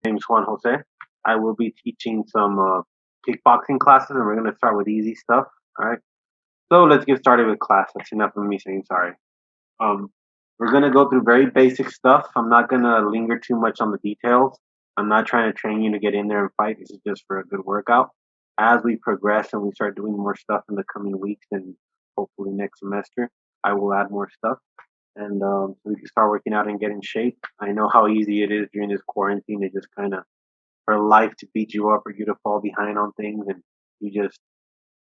Name's Juan Jose. I will be teaching some kickboxing classes, and we're going to start with easy stuff. All right. So let's get started with class. That's enough of me saying sorry. Um, we're going to go through very basic stuff. I'm not going to linger too much on the details. I'm not trying to train you to get in there and fight. This is just for a good workout. As we progress and we start doing more stuff in the coming weeks and hopefully next semester, I will add more stuff and so we can start working out and get in shape. I know how easy it is during this quarantine to just kind of for life to beat you up or you to fall behind on things and you just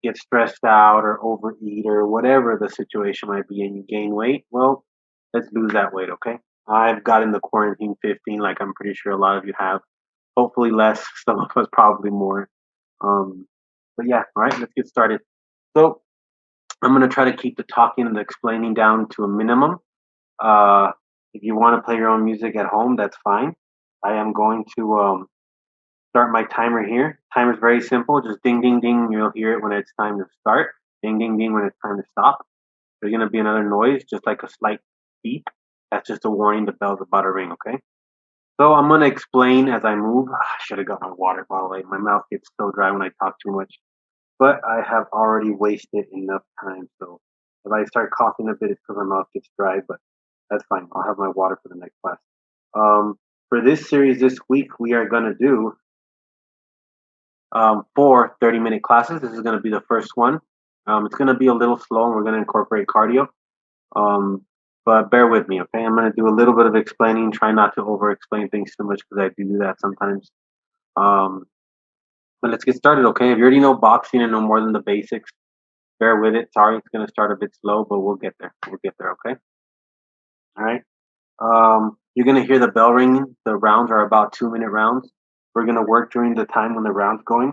get stressed out or overeat or whatever the situation might be and you gain weight. Well, let's lose that weight, okay? I've gotten the quarantine 15, like I'm pretty sure a lot of you have. Hopefully less, some of us probably more. Um, but yeah, all right, let's get started. So I'm gonna try to keep the talking and the explaining down to a minimum. Uh, if you want to play your own music at home, that's fine. I am going to start my timer here. Timer is very simple. Just ding, ding, ding. You'll hear it when it's time to start. Ding, ding, ding when it's time to stop. There's going to be another noise, just like a slight beep. That's just a warning the bell's about to ring, okay? So I'm going to explain as I move. I should have got my water bottle. My mouth gets so dry when I talk too much. But I have already wasted enough time. So if I start coughing a bit, it's because my mouth gets dry, but that's fine. I'll have my water for the next class. For this series this week, we are going to do 4 30-minute classes. This is going to be the first one. It's going to be a little slow, and we're going to incorporate cardio. Um, but bear with me, okay? I'm going to do a little bit of explaining. Try not to over-explain things too much because I do that sometimes. Um, but let's get started, okay? If you already know boxing and know more than the basics, bear with it. Sorry, it's going to start a bit slow, but we'll get there. We'll get there, okay? All right. You're going to hear the bell ringing. The rounds are about 2-minute rounds. We're going to work during the time when the round's going.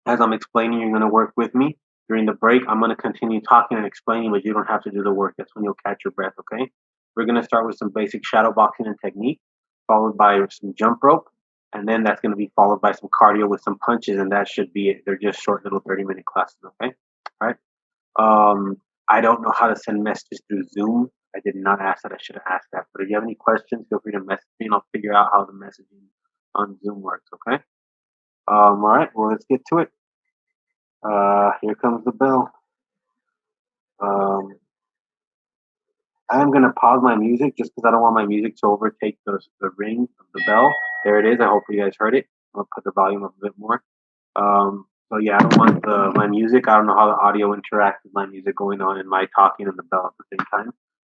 As I'm explaining, you're going to work with me. During the break, I'm going to continue talking and explaining, but you don't have to do the work. That's when you'll catch your breath, okay? We're going to start with some basic shadow boxing and technique, followed by some jump rope, and then that's going to be followed by some cardio with some punches, and that should be it. They're just short little 30-minute classes, okay? All right. I don't know how to send messages through Zoom. I did not ask that. I should have asked that. But if you have any questions, feel free to message me and I'll figure out how the messaging on Zoom works, okay? All right, well, let's get to it. Here comes the bell. Um, I'm going to pause my music just because I don't want my music to overtake the ring of the bell. There it is. I hope you guys heard it. I'll put the volume up a bit more. So yeah, I don't want my music. I don't know how the audio interacts with my music going on and my talking and the bell at the same time.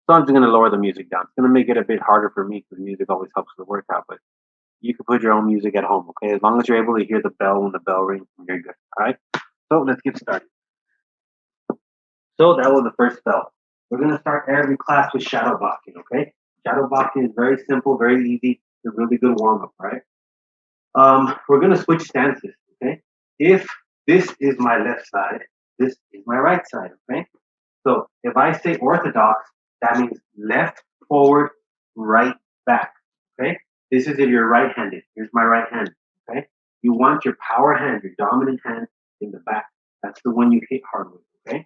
So I'm just going to lower the music down. It's going to make it a bit harder for me because music always helps with the workout. But you can put your own music at home, okay? As long as you're able to hear the bell when the bell rings, you're good. All right. So let's get started. So that was the first bell. We're going to start every class with shadow boxing, okay? Shadow boxing is very simple, very easy. It's a really good warm up, right? We're going to switch stances, okay? If this is my left side, this is my right side, okay? So if I say orthodox, that means left, forward, right, back, okay? This is if you're right-handed. Here's my right hand, okay? You want your power hand, your dominant hand in the back. That's the one you hit hard with, okay?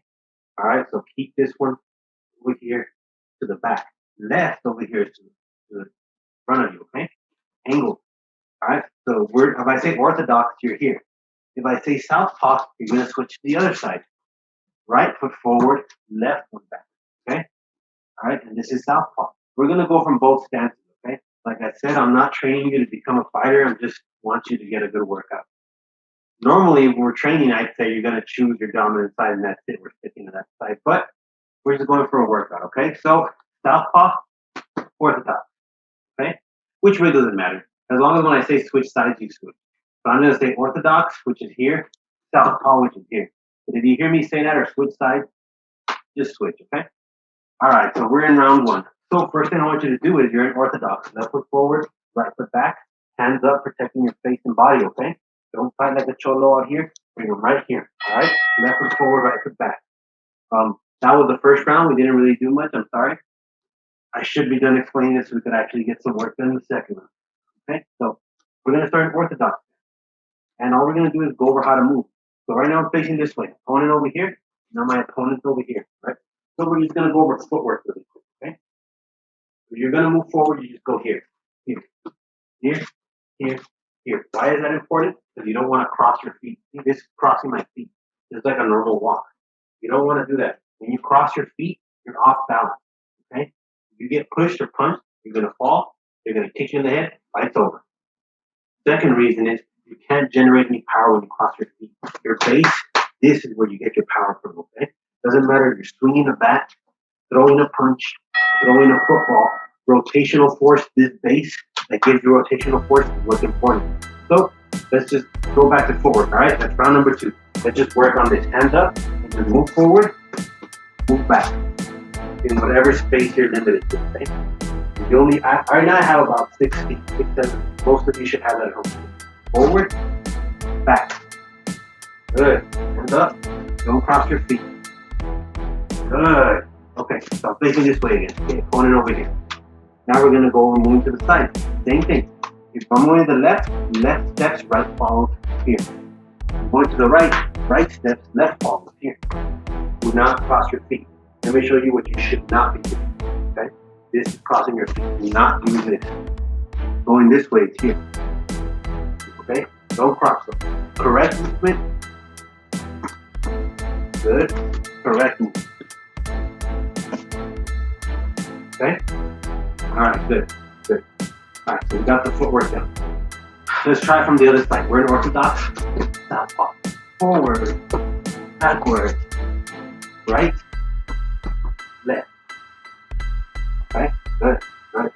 All right, so keep this one over here to the back. Left over here to the front of you, okay? Angle. All right, so if I say orthodox, you're here. If I say southpaw, you're going to switch to the other side. Right foot forward, left foot back, okay? All right, and this is southpaw. We're going to go from both stances, okay? Like I said, I'm not training you to become a fighter. I just want you to get a good workout. Normally, when we're training, I'd say you're going to choose your dominant side, and that's it. We're sticking to that side. But we're just going for a workout, okay? So southpaw, orthodox, okay? Which way doesn't matter. As long as when I say switch sides, you switch. So I'm going to say orthodox, which is here, southpaw, which is here. But if you hear me say that or switch sides, just switch, okay? All right, so we're in round one. So first thing I want you to do is you're in orthodox. Left foot forward, right foot back, hands up, protecting your face and body, okay? Don't fight like a cholo out here. Bring them right here, all right? Left foot forward, right foot back. That was the first round. We didn't really do much. I'm sorry. I should be done explaining this so we could actually get some work done in the second round. Okay, so we're going to start in orthodox. And all we're going to do is go over how to move. So right now I'm facing this way. Opponent over here. Now my opponent's over here, right? So we're just going to go over footwork really quick, okay? If you're going to move forward, you just go here, here, here, here, here. Why is that important? Because you don't want to cross your feet. See, this is crossing my feet. It's like a normal walk. You don't want to do that. When you cross your feet, you're off balance. Okay? If you get pushed or punched, you're going to fall. They're going to kick you in the head. Fight's over. Second reason is you can't generate any power when you cross your feet. Your base, this is where you get your power from, okay? Doesn't matter if you're swinging a bat, throwing a punch, throwing a football, rotational force, this base that gives you rotational force is what's important. So let's just go back to forward, all right? That's round number 2. Let's just work on this. Hands up, and just move forward, move back in whatever space you're limited to, okay? You only, right now I have about 6 feet, 6, 7. Most of you should have that at home. Forward, back. Good. Hands up. Don't cross your feet. Good. Okay, so I'm facing this way again. Okay, opponent over here. Now we're going to go over moving to the side. Same thing. If I'm going to the left, left steps, right follows here. I'm going to the right, right steps, left follows here. Do not cross your feet. Let me show you what you should not be doing. Okay? This is crossing your feet. Do not do this. Going this way is here. Okay? Don't cross them. Correct movement. Good. Correct movement. Okay? Alright, good. Good. Alright, so we got the footwork down. Let's try from the other side. We're in orthodox. Southpaw. Forward. Backward. Right. Left. Okay? Good. Good.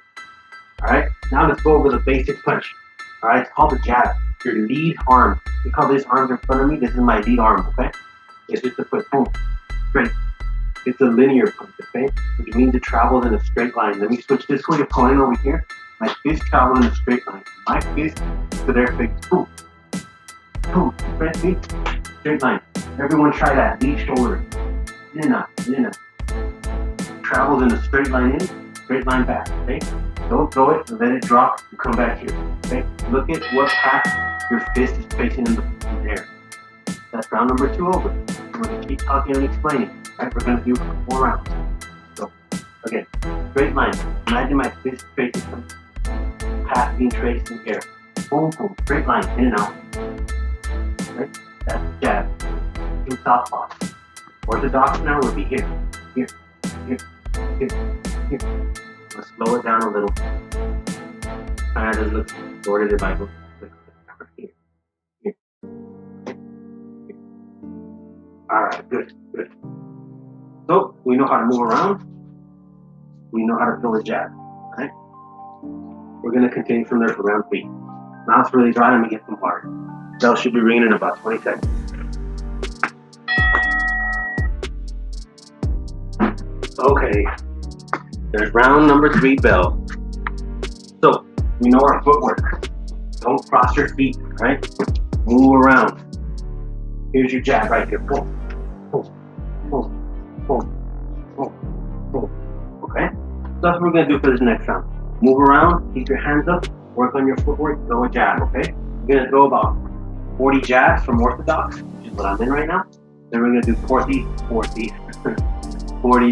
Alright, now let's go over the basic punch. Alright, it's called the jab. Your lead arm. You call this arm in front of me? This is my lead arm, okay? It's just to put boom, straight. It's a linear punch, okay? Which means it travels in a straight line. Let me switch this way, opponent over here. My fist travels in a straight line. My fist to their face. Boom. Boom. Okay? See? Straight line. Everyone try that. Lead shoulder. In and out. In and out. Travels in a straight line in, straight line back, okay? Don't throw it and let it drop and come back here, okay? Look at what path your fist is facing in the air. That's round number 2 over. I'm going to keep talking and explaining. Right? We're going to do 4 rounds. So, again, straight line. Imagine my fist facing some path being traced in the air. Boom, boom, straight line, in and out. Right? That's jab. 2 southpaws. Orthodox now would be here, here, here, here, here. Let's slow it down a little. Kind of look sorted if I go here, here. Alright, good, good. So, we know how to move around. We know how to throw a jab, right? We're going to continue from there for round 3. Now it's really dry, I'm going to get some water. Bell should be ringing in about 20 seconds. Okay, there's round number 3 bell. So, we know our footwork. Don't cross your feet, right? Move around. Here's your jab right here. Boom, boom, boom, boom, boom, boom. Okay? So that's what we're going to do for this next round. Move around, keep your hands up, work on your footwork, throw a jab, okay? We're going to throw about 40 jabs from orthodox, which is what I'm in right now. Then we're going to do 40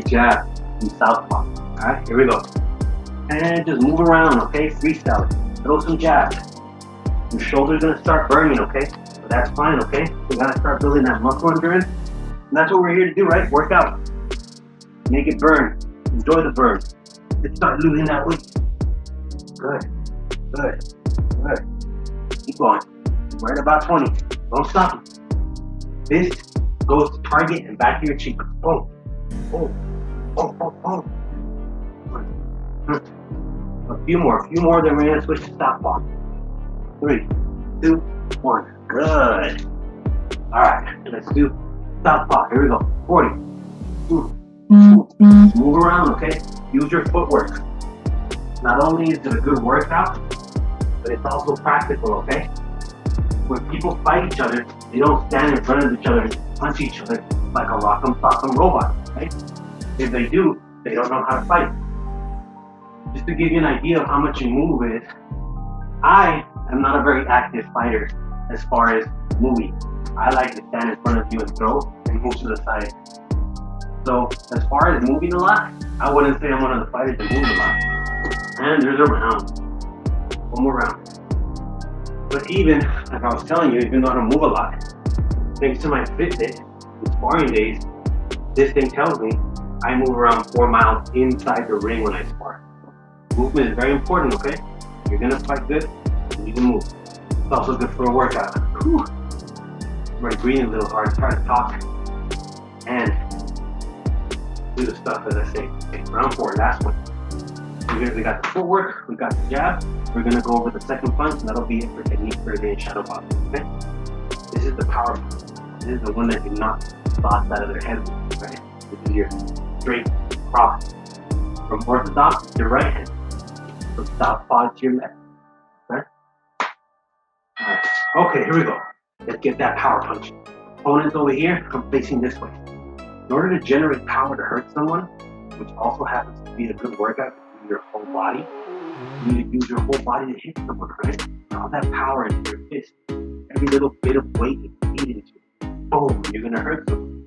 jabs in southpaw. Alright, here we go. And just move around, okay? Freestyle it. Throw some jabs. Your shoulder's gonna start burning, okay? But that's fine, okay? We gotta start building that muscle endurance. And that's what we're here to do, right? Work out. Make it burn. Enjoy the burn. Let's start losing that weight. Good. Good. Good. Keep going. We're at about 20. Don't stop. This goes to target and back to your cheek. Boom. Oh, oh, oh, oh. A few more, then we're going to switch to southpaw. 3, 2, 1. Good. Alright, let's do southpaw. Here we go. 40. Move around, okay? Use your footwork. Not only is it a good workout, but it's also practical, okay? When people fight each other, they don't stand in front of each other and punch each other like a rock'em sock'em robot, right? If they do, they don't know how to fight. Just to give you an idea of how much you move is, I am not a very active fighter as far as moving. I like to stand in front of you and throw and move to the side. So as far as moving a lot, I wouldn't say I'm one of the fighters that move a lot. And there's a round. One more round. But even, like I was telling you, even though I don't move a lot, thanks to my Fitbit, the sparring days, this thing tells me I move around 4 miles inside the ring when I spar. Movement is very important, okay? If you're gonna fight good, you need to move. It's also good for a workout. Whew. I'm already breathing a little hard, trying to talk and do the stuff as I say. Okay, round 4, last one. We got the footwork, we got the jab. We're gonna go over the second punch, and that'll be it for technique for advanced shadow boxing. Okay? This is the power punch. This is the one that you knock thoughts out of their head with, right? This is your straight cross. From orthodox to your right hand. From southpaw to your left. Okay? Alright. Okay, here we go. Let's get that power punch. Opponent's over here, I'm facing this way. In order to generate power to hurt someone, which also happens to be a good workout for your whole body, you need to use your whole body to hit someone, right? All that power into your fist. Every little bit of weight you feed into it. Boom, you're gonna hurt someone,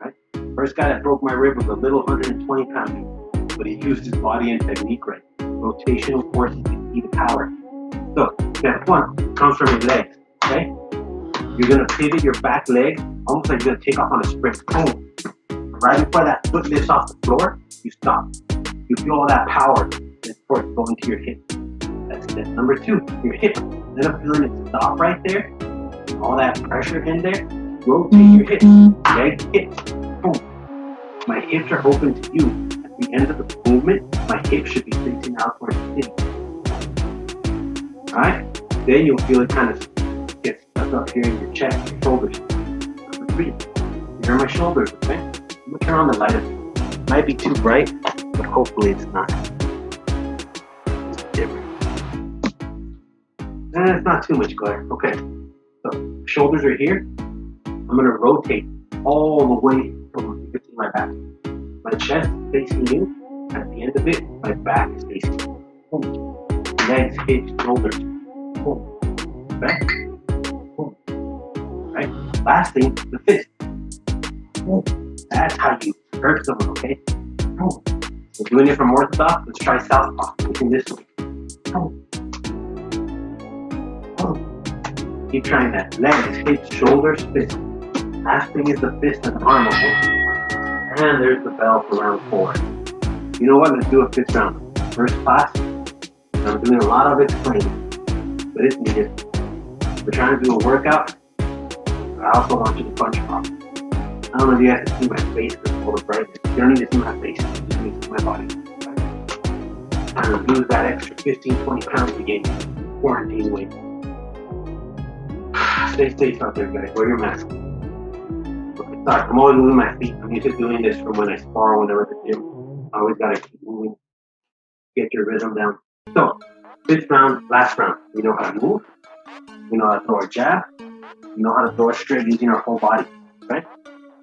right? First guy that broke my rib was a little 120-pound dude, but he used his body and technique right. Rotational forces to key to power. So, step 1 comes from your legs, okay? You're gonna pivot your back leg, almost like you're gonna take off on a sprint. Boom. Right before that foot lifts off the floor, you stop. You feel all that power and force going to your hip. That's step number 2, your hip. Instead of feeling it stop right there, all that pressure in there, rotate your hips. Leg hips. Boom. My hips are open to you. At the end of the movement, my hips should be facing out towards the city. Alright? Then you'll feel it kind of get stuck up here in your chest, your shoulders. Number 3, here are my shoulders, okay? I'm gonna turn on the light a bit. It might be too bright, but hopefully it's not. It's different. It's not too much glare. Okay, so shoulders are here. I'm gonna rotate all the way from you can see my back. My chest is facing you. At the end of it, my back is facing you. Boom. Legs, hips, shoulders. Boom. Okay? Boom. Right? Last thing, the fist. Boom. That's how you hurt someone, okay? Boom. We're doing it from orthodox. Let's try southpaw. Looking this way. Boom. Boom. Keep trying that. Legs, hips, shoulders, fist. Last thing is the fist and arm, okay? And there's the bell for round 4. You know what? Let's do a 5th round. First class. I'm doing a lot of explaining, but it's needed. We're trying to do a workout. I also want you to punch properly. I don't know if you guys can see my face because of all the brightness. You don't need to see my face. You just need to see my body. Time to lose that extra 15, 20 pounds to gain quarantine weight. Stay safe out there, guys. Wear your mask. Okay, sorry, I'm always moving my feet. I'm used to doing this from when I spar, whenever at the gym. I always gotta keep moving. Get your rhythm down. So, 5th round, last round. We know how to move. We know how to throw a jab. We know how to throw it straight using our whole body. Right?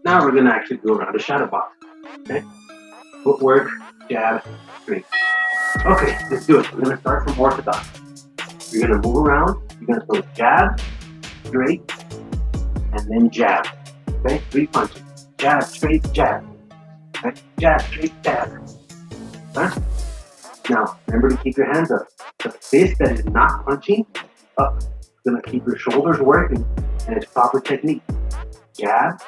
Now we're going to actually go around the shadow box. Okay? Footwork, jab, straight. Okay, let's do it. We're going to start from orthodox. You're going to move around. You're going to throw jab, straight, and then jab. Okay? 3 punches. Jab, straight, jab. Okay? Jab, straight, jab. Huh? Now, remember to keep your hands up. The fist that is not punching, up. It's going to keep your shoulders working, and it's proper technique. Jab.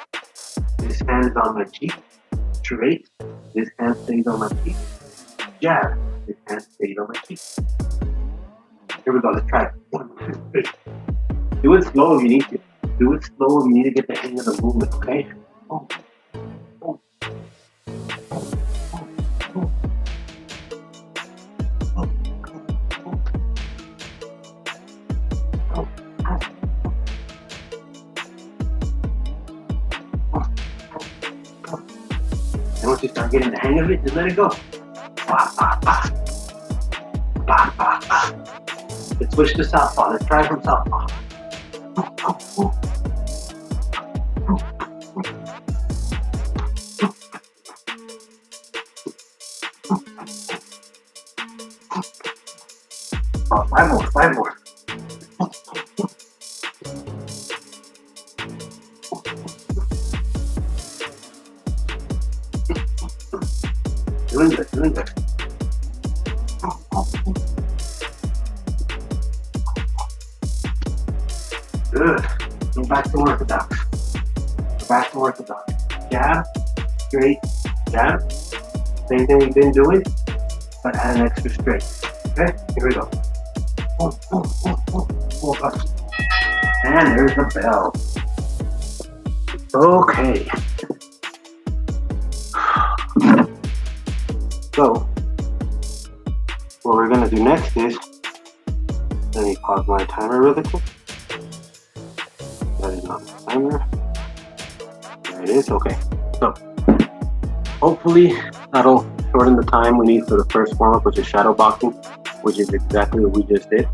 This hand is on my cheek. Straight. This hand stays on my cheek. Jab. This hand stays on my cheek. Here we go. Let's try it. 1, 2, 3. Do it slow if you need to. Do it slow if you need to get the hang of the movement, okay? Boom. Boom. And once you start getting the hang of it, just let it go. Bah, bah, bah. Bah, bah, bah. Let's switch to southpaw. Let's try from southpaw. Oh, 5 more, 5 more. Doing good, doing good. Good. Go back to orthodox. Go back to orthodox. Jab, straight, jab. Same thing we've been doing, but add an extra straight. Okay, here we go. Boom, boom, boom, boom, boom, up. And there's the bell. Okay. So, what we're gonna do next is, let me pause my timer really quick. That is not the timer. There it is, okay. So, hopefully that'll shorten the time we need for the first warm-up, which is shadow boxing, which is exactly what we just did.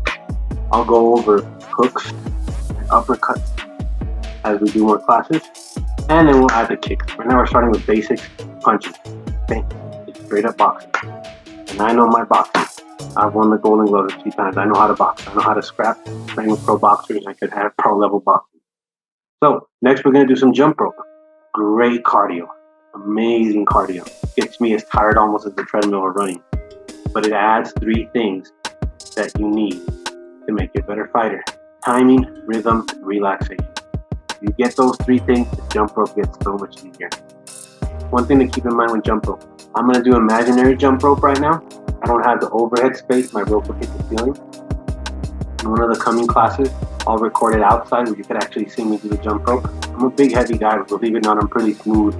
I'll go over hooks and uppercuts as we do more classes, and then we'll add the kicks. Right now we're starting with basics, punching. Okay, it's straight up boxing. And I know my boxing. I've won the Golden Gloves a few times. I know how to box. I know how to scrap, train with pro boxers. I could have pro level boxing. So next we're gonna do some jump rope. Great cardio, amazing cardio. Gets me as tired almost as the treadmill or running. But it adds 3 things that you need to make you a better fighter: timing, rhythm, and relaxation. If you get those 3 things, the jump rope gets so much easier. One thing to keep in mind with jump rope: I'm gonna do imaginary jump rope right now. I don't have the overhead space, my rope will hit the ceiling. In one of the coming classes, I'll record it outside where you could actually see me do the jump rope. I'm a big heavy guy, but believe it or not, I'm pretty smooth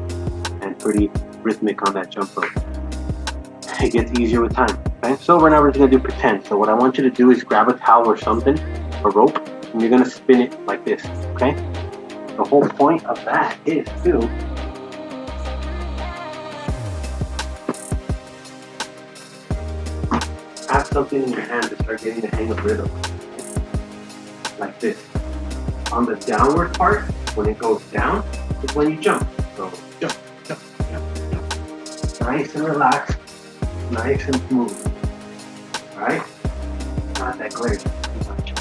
and pretty rhythmic on that jump rope. It gets easier with time. Okay? So right now we're just gonna do pretend. So what I want you to do is grab a towel or something, a rope, and you're gonna spin it like this, okay? The whole point of that is to have something in your hand to start getting the hang of rhythm. Like this. On the downward part, when it goes down, is when you jump. So jump, jump, jump, jump. Nice and relaxed, nice and smooth. Alright? Not that glary too much.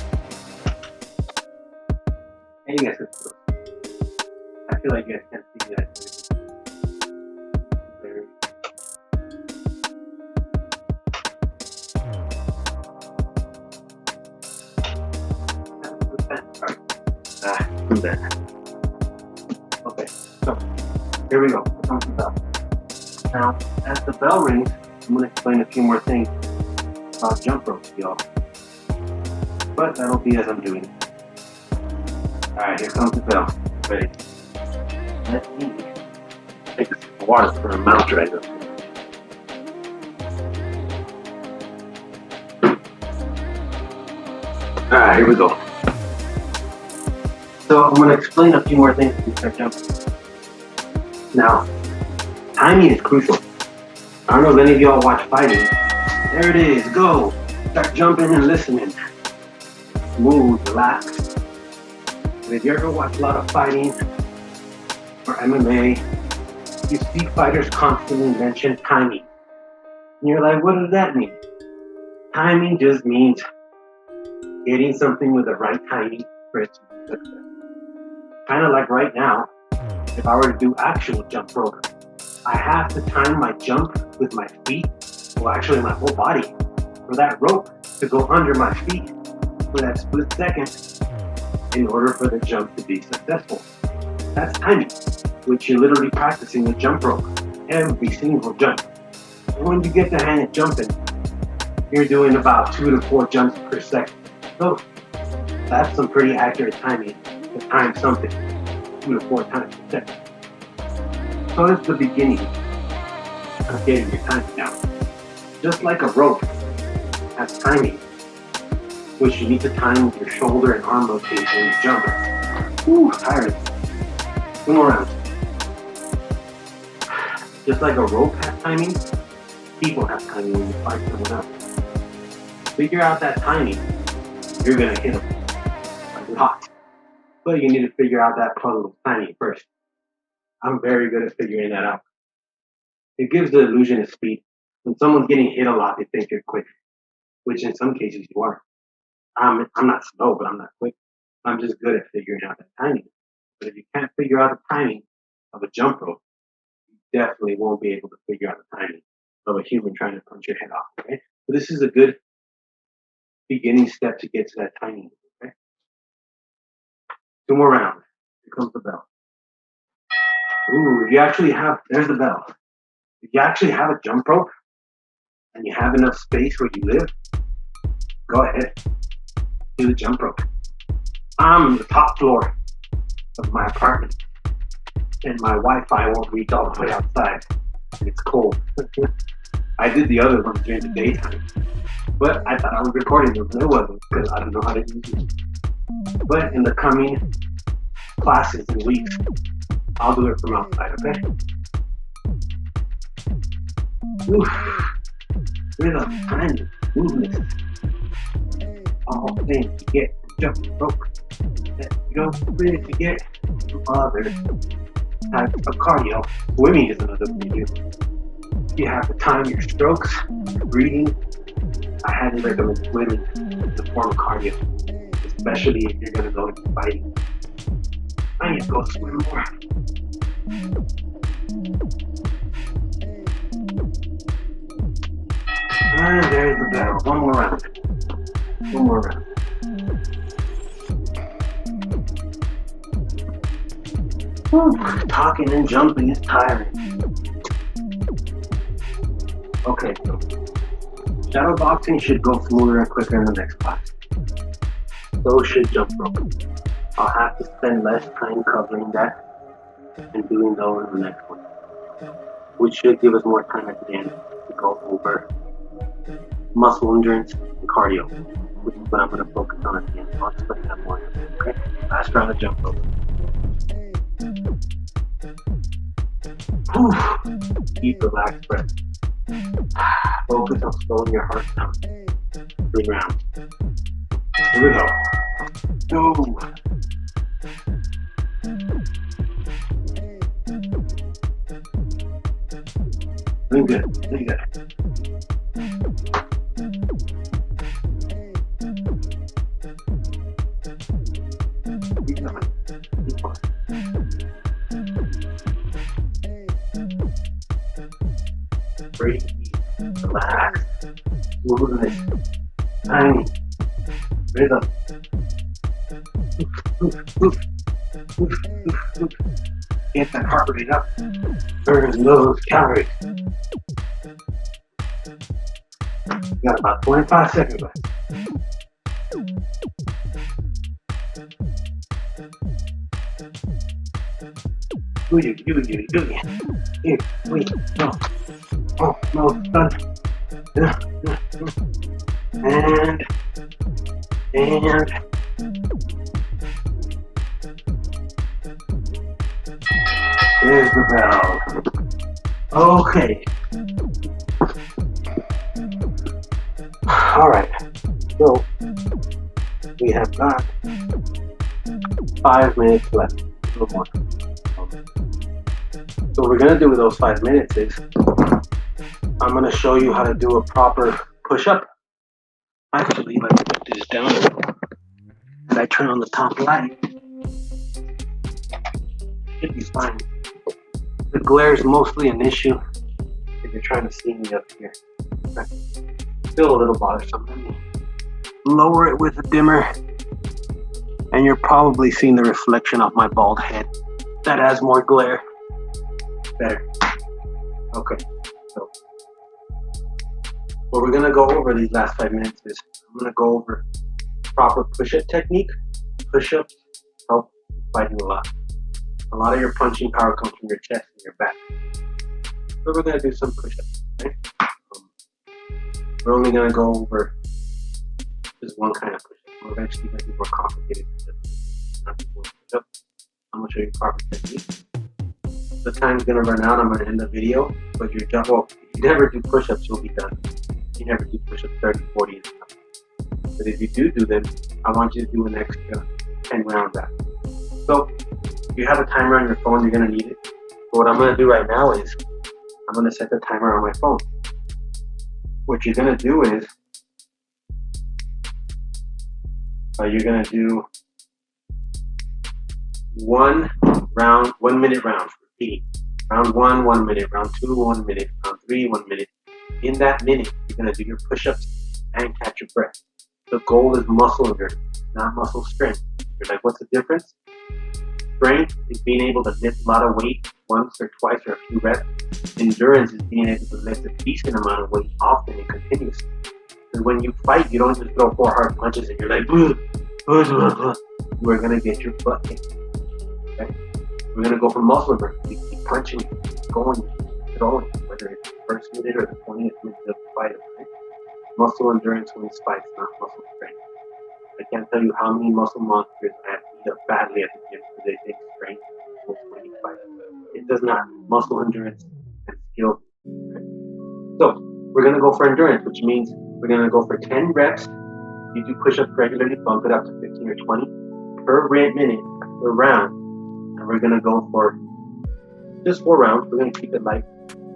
And you guys can see it. I feel like you guys can't see that. Okay, so here we go. Here comes the bell. Now, as the bell rings, I'm going to explain a few more things about jump ropes to y'all. But that'll be as I'm doing it. Alright, here comes the bell. Ready? Let me take a sip of water for a mouth right now. Alright, here we go. So I'm going to explain a few more things as we start jumping. Now, timing is crucial. I don't know if any of y'all watch fighting. There it is, go. Start jumping and listening. Smooth, relax. And if you ever watch a lot of fighting or MMA, you see fighters constantly mention timing. And you're like, what does that mean? Timing just means getting something with the right timing for it to be successful. Kind of like right now, if I were to do actual jump rope, I have to time my jump with my feet, well actually my whole body, for that rope to go under my feet for that split second in order for the jump to be successful. That's timing, which you're literally practicing with jump rope, every single jump. And when you get the hang of jumping, you're doing about 2 to 4 jumps per second. So that's some pretty accurate timing to time something 2 to 4 times per second. So it's the beginning of getting your timing down. Just like a rope has timing, which you need to time with your shoulder and arm rotation when you jump. Whew, tired. 2 more rounds. Just like a rope has timing, people have timing when you fight someone else. Figure out that timing, you're gonna hit them a lot. But you need to figure out that puzzle of timing first. I'm very good at figuring that out. It gives the illusion of speed. When someone's getting hit a lot, they think you're quick, which in some cases you are. I'm not slow, but I'm not quick. I'm just good at figuring out that timing. But if you can't figure out the timing of a jump rope, you definitely won't be able to figure out the timing of a human trying to punch your head off. Okay? So this is a good beginning step to get to that timing. Okay? 2 more rounds. Here comes the bell. Ooh, there's the bell. If you actually have a jump rope and you have enough space where you live, go ahead, do the jump rope. I'm on the top floor of my apartment and my Wi-Fi won't reach all the way outside and it's cold. I did the other one during the daytime, but I thought I was recording them, but it wasn't because I don't know how to use it. But in the coming classes and weeks, I'll do it from outside, okay? Oof. Rhythm, timing, movement, all things you get from jumping rope that you don't really forget from other types of cardio. Swimming is another thing you do. You have to time your strokes, your breathing. I highly recommend swimming as a form of cardio, especially if you're going to go into fighting. I need to go swim more. And there's the bell. One more round. Whew, talking and jumping is tiring. Okay, so shadow boxing should go smoother and quicker in the next class. So should jump rope. I'll have to spend less time covering that and doing those in the next one, which should give us more time at the end to go over muscle endurance and cardio, which is what I'm going to focus on at the end. I'll explain that more. Okay? Last round of jump rope. Whew. Deep, relaxed breath. Focus on slowing your heart down. 3 rounds. Here we go. Go. Doing good. Keep going. Breathe. Relax. Movement. Tiny. Rhythm. Get that heart rate up. Burn those calories. You got about 25 seconds left. Do you. Here, wait, no. Oh, no, it's done. And there's the bell. Okay. All right. So we have got 5 minutes left. A little more. So what we're gonna do with those 5 minutes is I'm gonna show you how to do a proper push-up. Actually, let me put this down and I turn on the top light. Should be fine. The glare is mostly an issue if you're trying to see me up here. Still a little bothersome. Let me lower it with a dimmer, and you're probably seeing the reflection of my bald head. That adds more glare. Better. Okay. So what we're gonna go over these last 5 minutes is I'm gonna go over proper push-up technique. Push-ups help fighting a lot. A lot of your punching power comes from your chest and your back. So we're gonna do some push-ups. Okay? We're only gonna go over just one kind of push-up. We're eventually gonna do more complicated push-ups. I'm gonna show you proper technique. The time's gonna run out. I'm gonna end the video, but your jump. Well, if you never do push-ups, you'll be done. If you never do push-ups 30, 40 is enough. But if you do them, I want you to do an extra 10 rounds after. So if you have a timer on your phone, you're gonna need it. But what I'm gonna do right now is I'm gonna set the timer on my phone. What you're gonna do is you're gonna do 1 round, 1 minute rounds. Repeating. Round 1, 1 minute. Round 2, 1 minute. Round 3, 1 minute. In that minute, you're gonna do your push-ups and catch your breath. The goal is muscle endurance, not muscle strength. You're like, what's the difference? Strength is being able to lift a lot of weight once or twice or a few reps. Endurance is being able to lift a decent amount of weight often and continuously. And when you fight, you don't just throw 4 hard punches and you're like, blah, blah, blah, blah. We're going to get your butt kicked. Okay? We're going to go for muscle burn. We keep punching, going, throwing, whether it's the first minute or the 20th minute of the fight. Okay? Muscle endurance wins fights, not muscle strength. I can't tell you how many muscle monsters I have beat up badly at the gym because they take strength and winning fights. It does not. Muscle endurance and skill. Okay? So we're going to go for endurance, which means we're going to go for 10 reps. You do push-ups regularly, bump it up to 15 or 20 per minute, per round. And we're going to go for just 4 rounds. We're going to keep it light.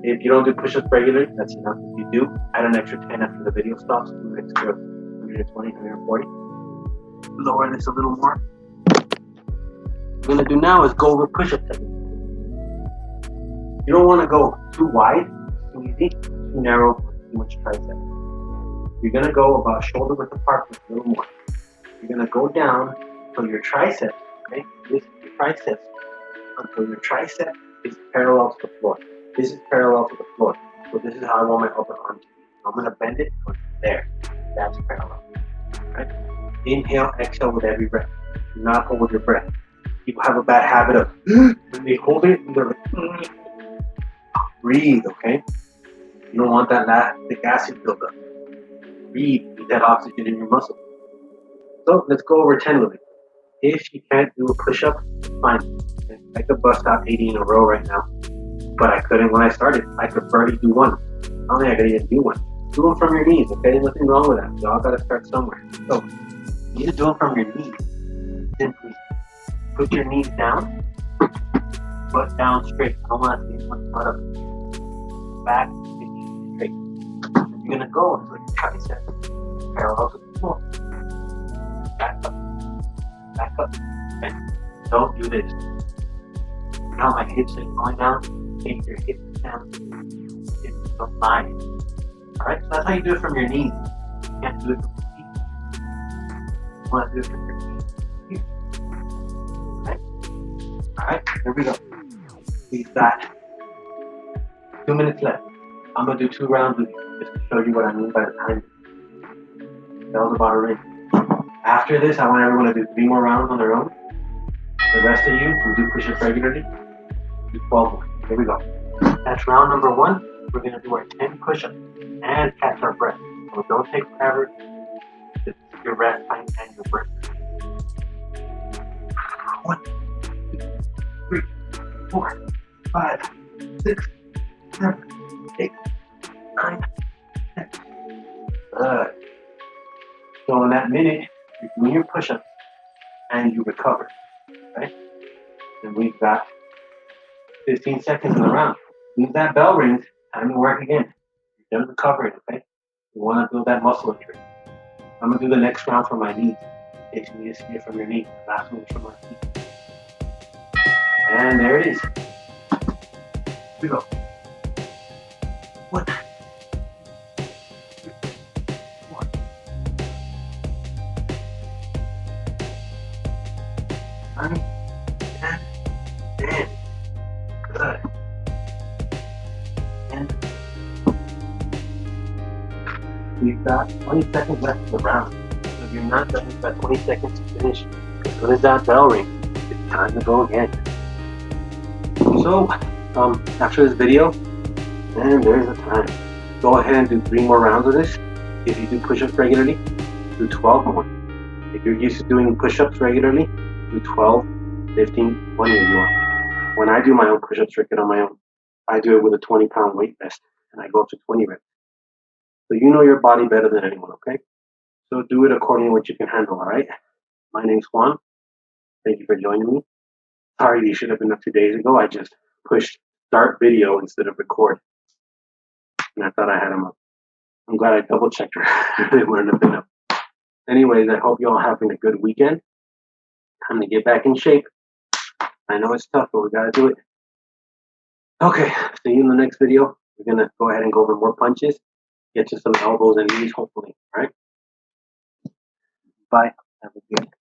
If you don't do push-ups regularly, that's enough. If you do, add an extra 10 after the video stops. Do an extra 120, 140. Lower this a little more. What we're going to do now is go over push-up technique. You don't want to go too wide, too easy, too narrow, too much tricep. You're going to go about shoulder width apart with a little more. You're going to go down until your tricep, okay? This is your triceps, until your tricep is parallel to the floor. This is parallel to the floor. So this is how I want my upper arm to be. I'm going to bend it from there. That's parallel. Right? Inhale, exhale with every breath. Do not hold your breath. People have a bad habit of when they hold it, they're like, breathe, okay? You don't want that lactic acid buildup. Breathe, need that oxygen in your muscle. So let's go over 10 with it. If you can't do a push-up, fine. I could bust out 80 in a row right now, but I couldn't when I started. I could barely do one. I don't think I could even do one. Do them from your knees, okay? Nothing wrong with that. You all gotta start somewhere. So you need to do them from your knees. Simply put your knees down, butt down straight. I don't want to see much butt up. Back, straight. And you're gonna go until your triceps parallel to the floor. Back up. Okay? Don't do this. Now my hips are going down. Take your hips down. Hips don't lie. Alright? So that's how you do it from your knees. You can't do it from your feet. You want to do it from your knees. Here. Okay? Alright? Here we go. We've got 2 minutes left. I'm going to do 2 rounds with you just to show you what I mean by the time. That was about a ring. After this, I want everyone to do 3 more rounds on their own. The rest of you who do push-ups regularly, do 12 more. Here we go. That's round number 1. We're going to do our 10 push-ups and catch our breath. So don't take forever. Just take your rest time and your breath. 1, 2, 3, 4, 5, 6, 7, 8, 9, 10. Good. So in that minute, you're doing your push-ups and you recover. Okay? And we've got 15 seconds in the round. As that bell rings, time to work again. You're done recovering, okay? You want to build that muscle injury. I'm going to do the next round for my knees. In case you need to see it from your knees. The last one is from my feet. And there it is. Here we go. 1, 2, 3, 4. Nine, 10, 10. Good. And we've got 20 seconds left in the round. So if you're not done, you've got 20 seconds to finish. As soon as that bell rings, it's time to go again. So, after this video, and there's the time. Go ahead and do 3 more rounds of this. If you do push-ups regularly, do 12 more. If you're used to doing push-ups regularly, do 12, 15, 20 if you want. When I do my own push-up circuit on my own, I do it with a 20-pound weight vest, and I go up to 20 reps. So you know your body better than anyone, okay? So do it according to what you can handle, all right? My name's Juan. Thank you for joining me. Sorry, you should have been up 2 days ago. I just pushed start video instead of record. And I thought I had them up. I'm glad I double-checked they wouldn't have been up. Anyways, I hope you all having a good weekend. Time to get back in shape. I know it's tough, but we gotta do it. Okay, see you in the next video. We're gonna go ahead and go over more punches. Get to some elbows and knees, hopefully. All right? Bye. Have a good day.